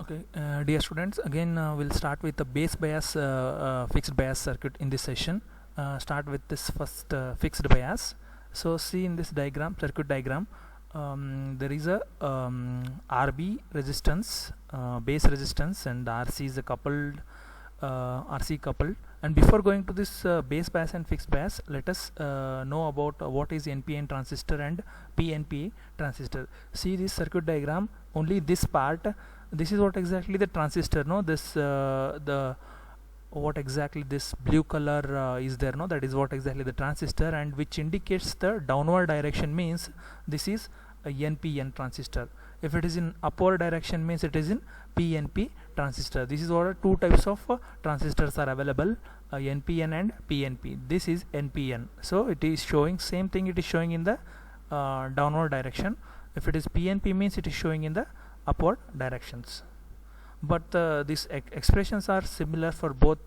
Okay, dear students, again we'll start with the base bias fixed bias circuit in this session. Start with this first fixed bias. So see in this diagram, circuit diagram, there is a RB resistance, base resistance, and RC is a coupled, RC coupled. And before going to this base bias and fixed bias, let us know about what is NPN transistor and PNP transistor. See this circuit diagram, only this part. This is what exactly the transistor, no, this the what exactly this blue color is there, no, that is what exactly the transistor, and which indicates the downward direction means this is a NPN transistor. If it is in upward direction means it is in PNP transistor. This is what two types of transistors are available, NPN and PNP. This is NPN, so it is showing same thing, it is showing in the downward direction. If it is PNP means it is showing in the upward directions, but these expressions are similar for both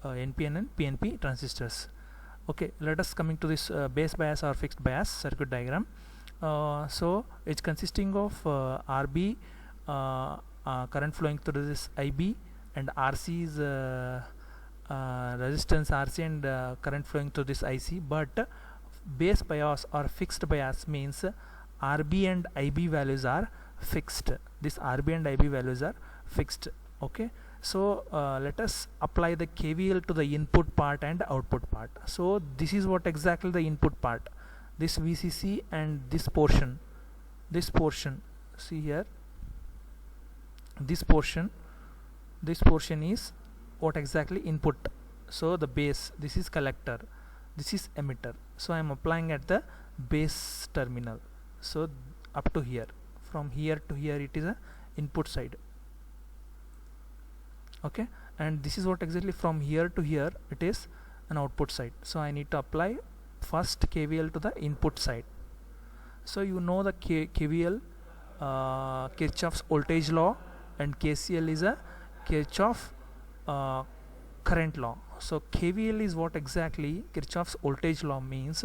NPN and PNP transistors. Okay, let us coming to this base bias or fixed bias circuit diagram. So it's consisting of RB, current flowing through this IB, and RC is resistance RC, and current flowing through this IC. But base bias or fixed bias means RB and IB values are fixed. This RB and IB values are fixed. Okay, so let us apply the KVL to the input part and output part. So this is what exactly the input part, this VCC and this portion, see here, this portion is what exactly input. So the base, this is collector, this is emitter. So I am applying at the base terminal. So up to here, from here to here it is a input side. Okay, and this is what exactly from here to here it is an output side. So I need to apply first KVL to the input side. So you know the KVL, Kirchhoff's voltage law, and KCL is a Kirchhoff current law. So KVL is what exactly Kirchhoff's voltage law means.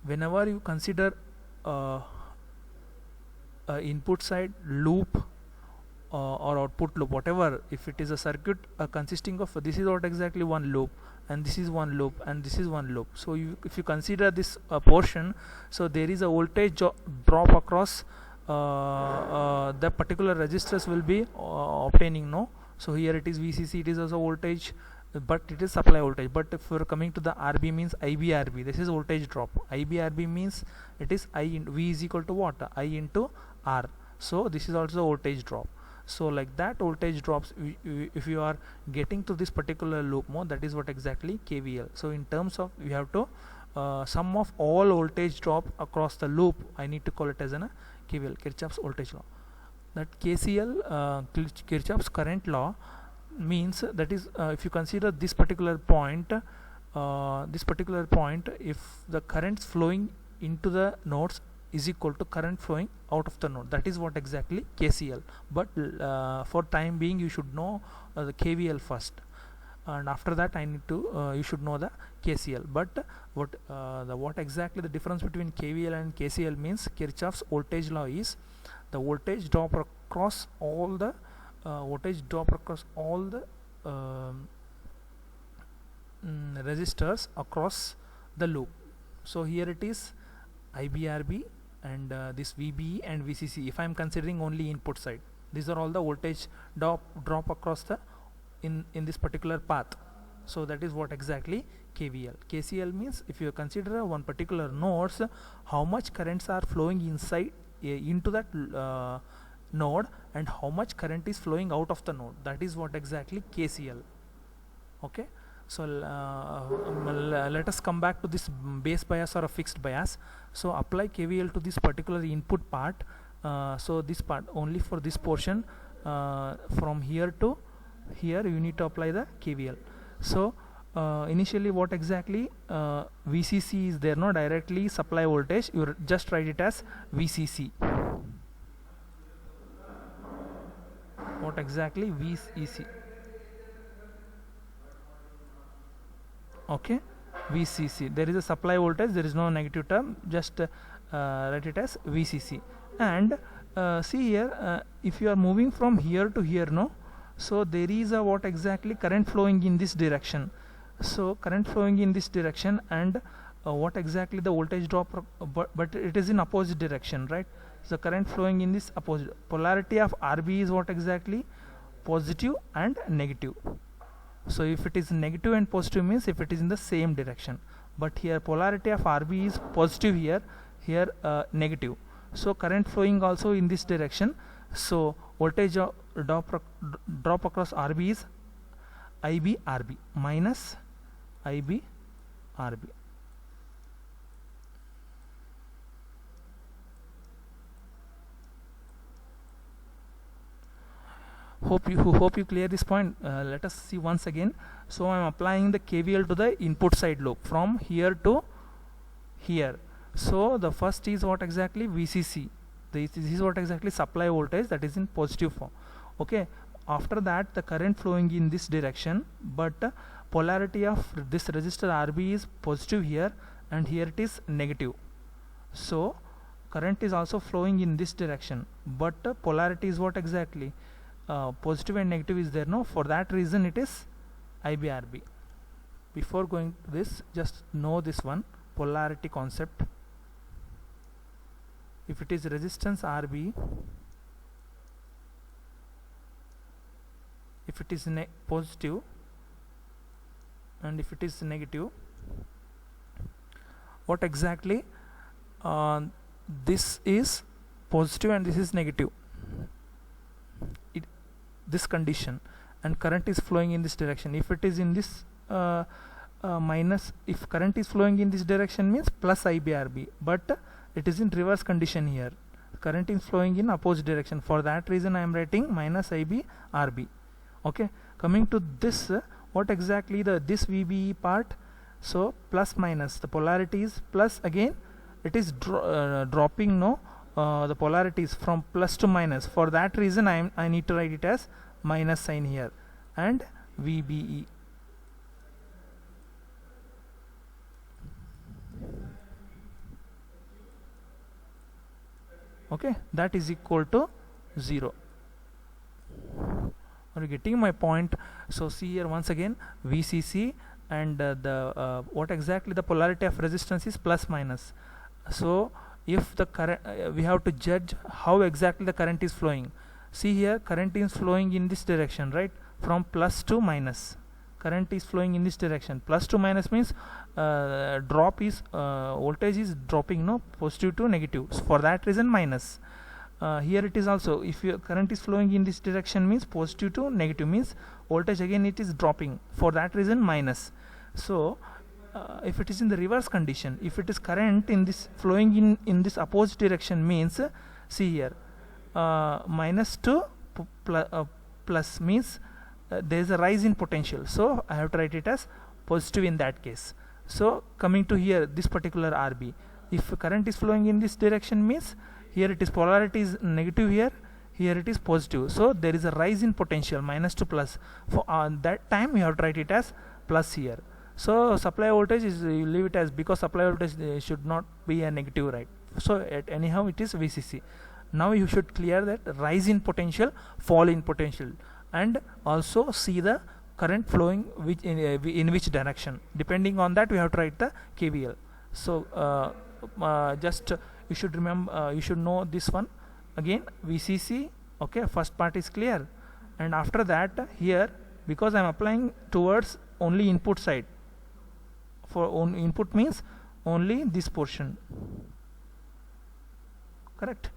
Whenever you consider input side loop or output loop, whatever, if it is a circuit consisting of, this is what exactly one loop, and this is one loop, and this is one loop. So if you consider this portion, so there is a voltage drop across the particular resistors will be obtaining, no. So here it is VCC, it is also voltage, but it is supply voltage. But if we are coming to the RB means IBRB, this is voltage drop. IBRB means it is I in V is equal to what, I into R. So this is also voltage drop. So like that voltage drops, if you are getting to this particular loop mode, that is what exactly KVL. So in terms of, we have to sum of all voltage drop across the loop, I need to call it as a KVL, Kirchhoff's voltage law. That KCL, Kirchhoff's current law, means that is if you consider this particular point, if the currents flowing into the nodes is equal to current flowing out of the node, that is what exactly KCL. But for time being you should know the KVL first, and after that I need to you should know the KCL. But what exactly the difference between KVL and KCL means, Kirchhoff's voltage law is the voltage drop across all the resistors across the loop. So here it is IBRB and this VBE and VCC. If I am considering only input side, these are all the voltage drop across the in this particular path. So that is what exactly KVL. KCL means if you consider one particular nodes, how much currents are flowing inside into that node, and how much current is flowing out of the node, that is what exactly KCL. Okay, so let us come back to this base bias or a fixed bias. So apply KVL to this particular input part. So this part only for this portion, from here to here you need to apply the KVL. So initially what exactly VCC is there, no, directly supply voltage, you just write it as VCC. What exactly VCC? Okay, VCC, there is a supply voltage, there is no negative term, just write it as VCC. And see here, if you are moving from here to here, no, so there is a what exactly current flowing in this direction. So current flowing in this direction, and what exactly the voltage drop, but it is in opposite direction, right? So current flowing in this opposite, polarity of RB is what exactly? Positive and negative. So if it is negative and positive means if it is in the same direction, but here polarity of RB is positive, here negative. So current flowing also in this direction, so voltage drop across RB is IB RB minus IB RB. Hope you clear this point. Let us see once again. So I am applying the KVL to the input side loop from here to here. So the first is what exactly? VCC. This is what exactly? Supply voltage, that is in positive form. Okay, after that the current flowing in this direction, but polarity of this resistor RB is positive here, and here it is negative. So current is also flowing in this direction, but polarity is what exactly? Positive and negative is there, no? For that reason it is IBRB. Before going to this, just know this one polarity concept. If it is resistance RB, if it is positive and if it is negative, what exactly? This is positive and this is negative, this condition, and current is flowing in this direction. If it is in this minus, if current is flowing in this direction means plus IBRB, but it is in reverse condition here. Current is flowing in opposite direction. For that reason I am writing minus IBRB. Okay, coming to this, what exactly this VBE part? So plus minus, the polarity is plus, again it is dropping, no, the polarity is from plus to minus. For that reason I need to write it as minus sign here, and VBE. Okay, that is equal to 0. Are you getting my point? So see here once again, VCC, and what exactly the polarity of resistance is plus minus. So if the current, we have to judge how exactly the current is flowing. See here, current is flowing in this direction, right? From plus to minus. Current is flowing in this direction. Plus to minus means drop is voltage is dropping, no, positive to negative. So for that reason minus. Here it is also, if your current is flowing in this direction means positive to negative, means voltage again it is dropping. For that reason minus. So if it is in the reverse condition, if it is current in this flowing in this opposite direction means, see here, minus to plus means there is a rise in potential, so I have to write it as positive in that case. So coming to here, this particular RB, if current is flowing in this direction means here it is polarity is negative, here it is positive, so there is a rise in potential, minus to plus. For that time you have to write it as plus here. So supply voltage is, you leave it as, because supply voltage should not be a negative, right? So anyhow it is VCC. Now you should clear that rise in potential, fall in potential, and also see the current flowing which in which direction. Depending on that we have to write the KVL. So just you should remember, you should know this one again, VCC. Okay, first part is clear, and after that here, because I am applying towards only input side, for input means only this portion, correct?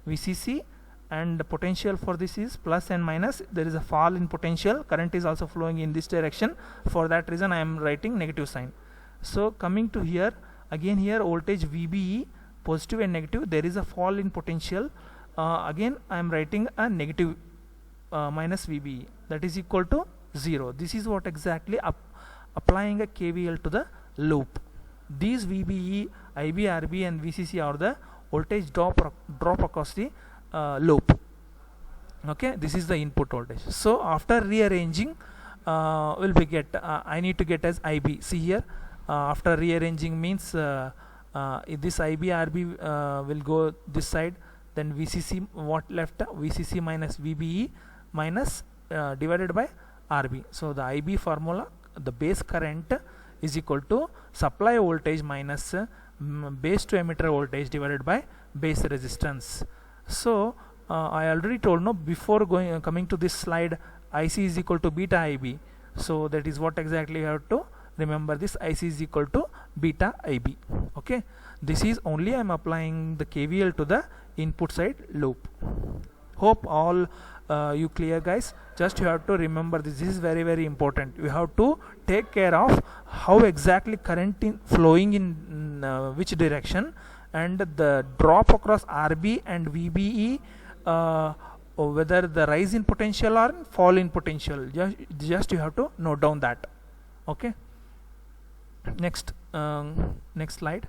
VCC, and the potential for this is plus and minus. There is a fall in potential, current is also flowing in this direction. For that reason I am writing negative sign. So coming to here, again here voltage VBE, positive and negative, there is a fall in potential. Again I am writing a negative minus VBE, that is equal to 0. This is what exactly applying a KVL to the loop. These VBE, IB, RB and VCC are the voltage drop across the loop. Okay, this is the input voltage. So after rearranging, will be get I need to get as IB. See here, after rearranging means this IB RB will go this side, then VCC, what left, VCC minus VBE minus divided by RB. So the IB formula, the base current is equal to supply voltage minus base to emitter voltage divided by base resistance. So I already told, no, before coming to this slide, IC is equal to beta IB. So that is what exactly you have to remember, this IC is equal to beta IB. Okay, this is only I am applying the KVL to the input side loop. Hope all you clear, guys. Just you have to remember this is very important. You have to take care of how exactly current flowing in which direction, and the drop across RB and VBE, whether the rise in potential or fall in potential. Just you have to note down that. Okay, next slide.